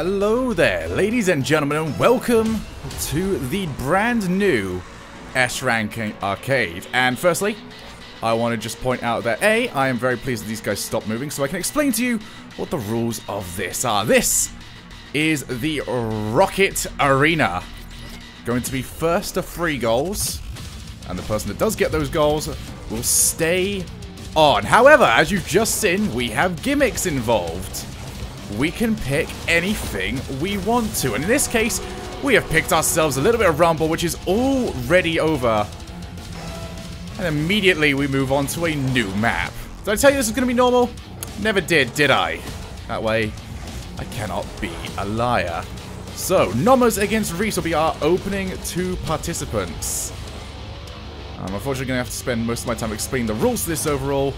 Hello there, ladies and gentlemen, and welcome to the brand new S-Rank Arcade. And firstly, I want to just point out that I am very pleased that these guys stopped moving so I can explain to you what the rules of this are. This is the Rocket Arena. Going to be first to 3 goals, and the person that does get those goals will stay on. However, as you've just seen, we have gimmicks involved. We can pick anything we want to, and in this case, we have picked ourselves a little bit of Rumble, which is already over. And immediately we move on to a new map. Did I tell you this is going to be normal? Never did I? That way, I cannot be a liar. So, Nommers against Reese will be our opening 2 participants. I'm unfortunately going to have to spend most of my time explaining the rules to this overall.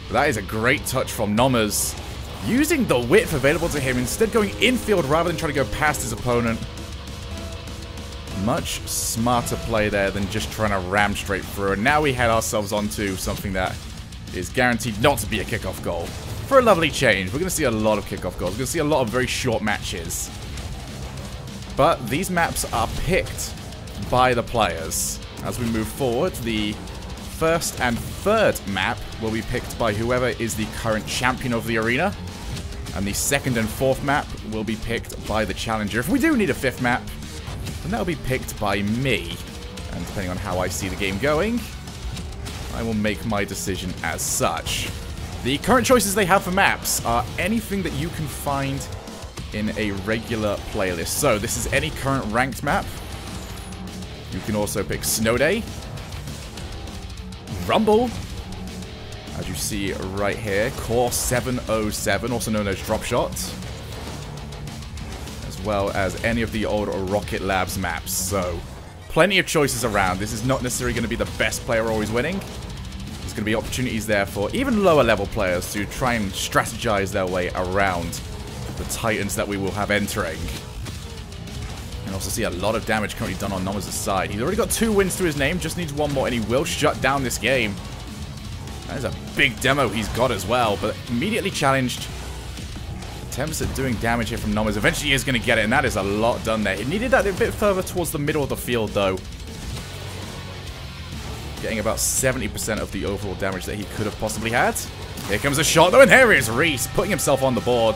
But that is a great touch from Nommers. Using the width available to him, instead going infield rather than trying to go past his opponent. Much smarter play there than just trying to ram straight through. And now we head ourselves onto something that is guaranteed not to be a kickoff goal. For a lovely change, we're going to see a lot of kickoff goals. We're going to see a lot of very short matches. But these maps are picked by the players. As we move forward, the first and third map will be picked by whoever is the current champion of the arena. And the second and fourth map will be picked by the challenger. If we do need a 5th map, then that will be picked by me. And depending on how I see the game going, I will make my decision as such. The current choices they have for maps are anything that you can find in a regular playlist. So this is any current ranked map. You can also pick Snow Day, Rumble, as you see right here, Core 707, also known as Drop Shot, as well as any of the old Rocket Labs maps. So, plenty of choices around. This is not necessarily going to be the best player always winning. There's going to be opportunities there for even lower level players to try and strategize their way around the Titans that we will have entering. You can also see a lot of damage currently done on Nommers' side. He's already got 2 wins to his name, just needs 1 more, and he will shut down this game. That is a big demo he's got as well, but immediately challenged. Attempts at doing damage here from Nommers. Eventually he is going to get it, and that is a lot done there. He needed that a bit further towards the middle of the field, though. Getting about 70% of the overall damage that he could have possibly had. Here comes a shot, though, and here is Reese, putting himself on the board.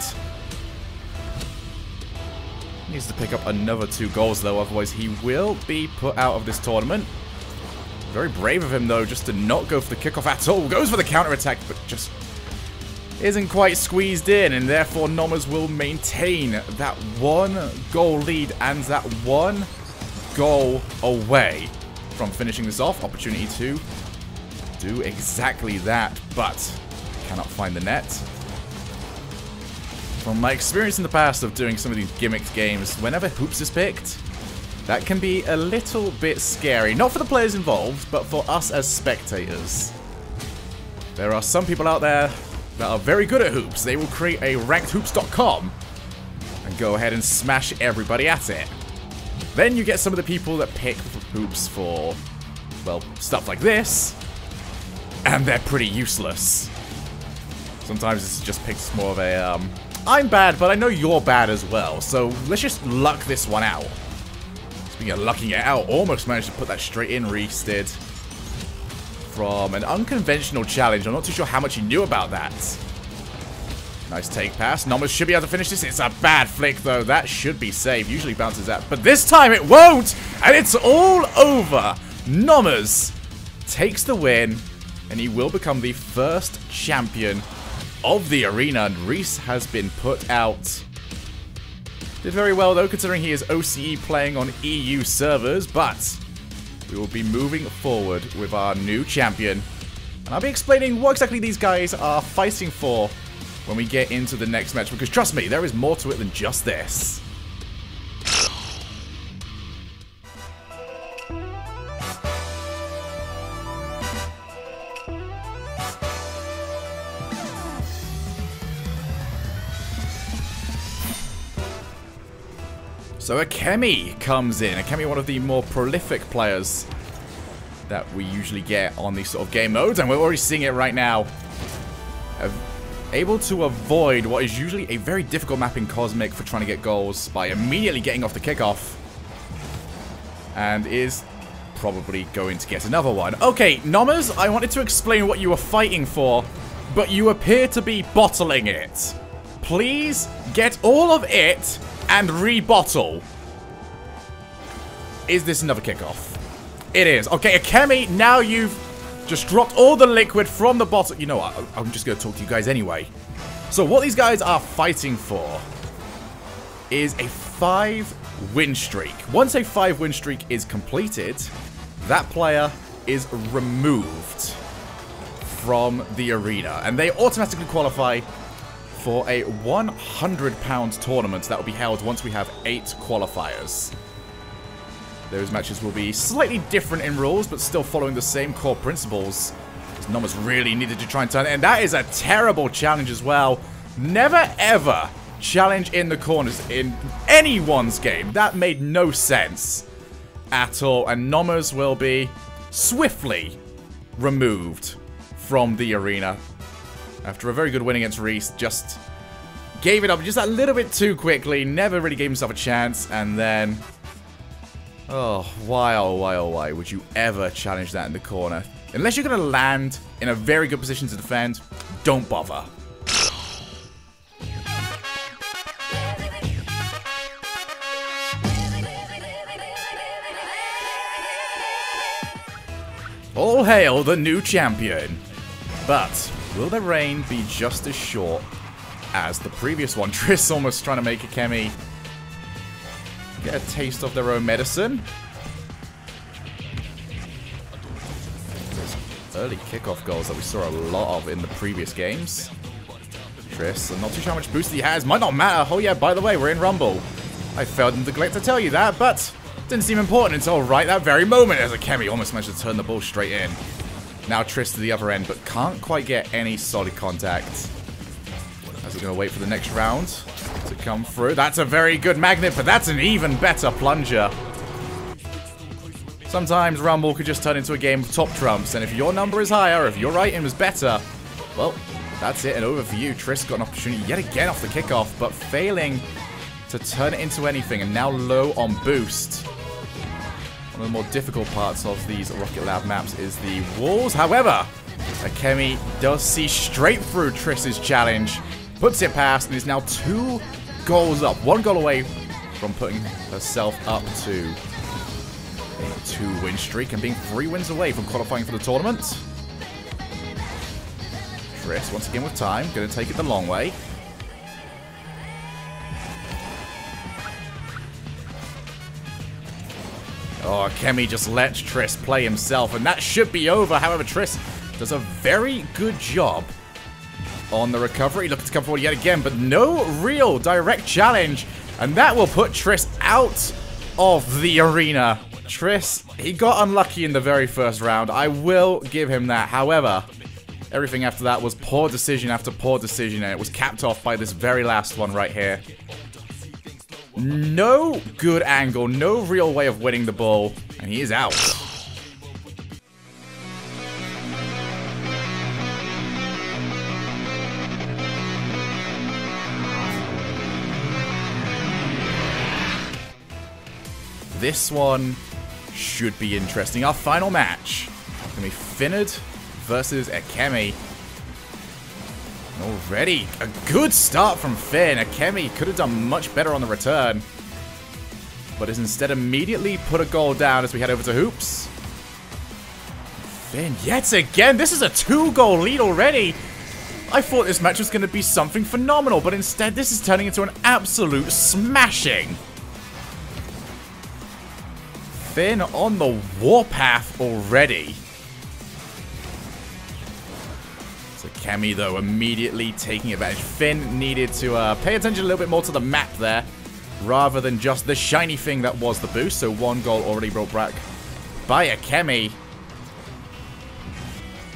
Needs to pick up another 2 goals, though, otherwise he will be put out of this tournament. Very brave of him, though, just to not go for the kickoff at all. Goes for the counter-attack, but just isn't quite squeezed in, and therefore Nommers will maintain that 1 goal lead and that 1 goal away from finishing this off. Opportunity to do exactly that, but cannot find the net. From my experience in the past of doing some of these gimmicked games, whenever Hoops is picked, that can be a little bit scary. Not for the players involved, but for us as spectators. There are some people out there that are very good at Hoops. They will create a rankedhoops.com and go ahead and smash everybody at it. Then you get some of the people that pick Hoops for, well, stuff like this, and they're pretty useless. Sometimes it's just picked more of a, I'm bad, but I know you're bad as well, so let's just luck this one out. Speaking of lucking it out, almost managed to put that straight in, Reese did. From an unconventional challenge. I'm not too sure how much he knew about that. Nice take pass. Nommers should be able to finish this. It's a bad flick, though. That should be saved. Usually bounces out. But this time it won't! And it's all over! Nommers takes the win, and he will become the first champion of the arena. And Reese has been put out. Did very well, though, considering he is OCE playing on EU servers, but we will be moving forward with our new champion. And I'll be explaining what exactly these guys are fighting for when we get into the next match, because trust me, there is more to it than just this. So Akemi comes in. Akemi, one of the more prolific players that we usually get on these sort of game modes, and we're already seeing it right now. able to avoid what is usually a very difficult map in Cosmic for trying to get goals by immediately getting off the kickoff. And is probably going to get another one. Okay, Nommers, I wanted to explain what you were fighting for, but you appear to be bottling it. Please get all of it and rebottle. Is this another kickoff? It is. Okay, Akemi, now you've just dropped all the liquid from the bottle. You know what? I'm just going to talk to you guys anyway. So what these guys are fighting for is a 5-win streak. Once a 5-win streak is completed, that player is removed from the arena. And they automatically qualify for a £100 tournament that will be held once we have 8 qualifiers. Those matches will be slightly different in rules, but still following the same core principles. Nommers really needed to try and turn it, and that is a terrible challenge as well. Never ever challenge in the corners in anyone's game. That made no sense at all, and Nommers will be swiftly removed from the arena. After a very good win against Reese, just gave it up just a little bit too quickly, never really gave himself a chance, and then... oh, why would you ever challenge that in the corner? Unless you're going to land in a very good position to defend, don't bother. All hail the new champion. But will their reign be just as short as the previous one? Triss almost trying to make Akemi get a taste of their own medicine. Those early kickoff goals that we saw a lot of in the previous games. Triss, I'm not too sure how much boost he has. Might not matter. Oh yeah, by the way, we're in Rumble. I failed in neglect to tell you that, but didn't seem important until right that very moment as Akemi almost managed to turn the ball straight in. Now Triss to the other end, but can't quite get any solid contact. As we're going to wait for the next round to come through. That's a very good magnet, but that's an even better plunger. Sometimes Rumble could just turn into a game of top trumps, and if your number is higher, if your item is better, well, that's it and over for you. Triss got an opportunity yet again off the kickoff, but failing to turn it into anything, and now low on boost. One of the more difficult parts of these Rocket Lab maps is the walls. However, Akemi does see straight through Triss's challenge, puts it past, and is now 2 goals up. 1 goal away from putting herself up to a 2-win streak and being 3 wins away from qualifying for the tournament. Triss, once again with time, going to take it the long way. Oh, Akemi just lets Triss play himself, and that should be over. However, Triss does a very good job on the recovery. Looking to come forward yet again, but no real direct challenge. And that will put Triss out of the arena. Triss, he got unlucky in the very first round. I will give him that. However, everything after that was poor decision after poor decision, and it was capped off by this very last one right here. No good angle, no real way of winning the ball, and he is out. This one should be interesting. Our final match is going to be Finnard versus Akemi. Already a good start from Finn. Akemi could have done much better on the return, but has instead immediately put a goal down as we head over to Hoops. Finn, yet again, this is a 2-goal lead already. I thought this match was going to be something phenomenal, but instead this is turning into an absolute smashing. Finn on the warpath already. Akemi, though, immediately taking advantage. Finn needed to pay attention a little bit more to the map there, rather than just the shiny thing that was the boost. So 1 goal already brought back by Akemi.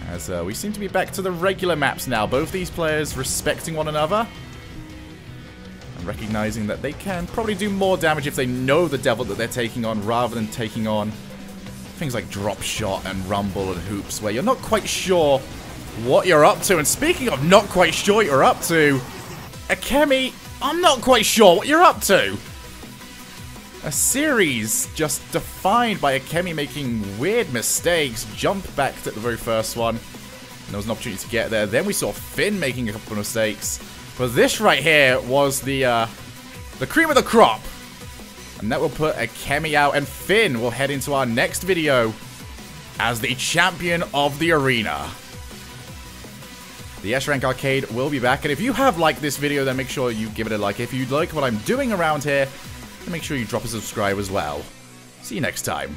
As we seem to be back to the regular maps now. Both these players respecting one another, and recognizing that they can probably do more damage if they know the devil that they're taking on, rather than taking on things like Drop Shot and Rumble and Hoops, where you're not quite sure what you're up to. And speaking of not quite sure what you're up to, Akemi, I'm not quite sure what you're up to. A series just defined by Akemi making weird mistakes. Jump back to the very first one. And there was an opportunity to get there. Then we saw Finn making a couple of mistakes. But this right here was the cream of the crop. And that will put Akemi out. And Finn will head into our next video as the champion of the arena. The S-Rank Arcade will be back. And if you have liked this video, then make sure you give it a like. If you like what I'm doing around here, then make sure you drop a subscribe as well. See you next time.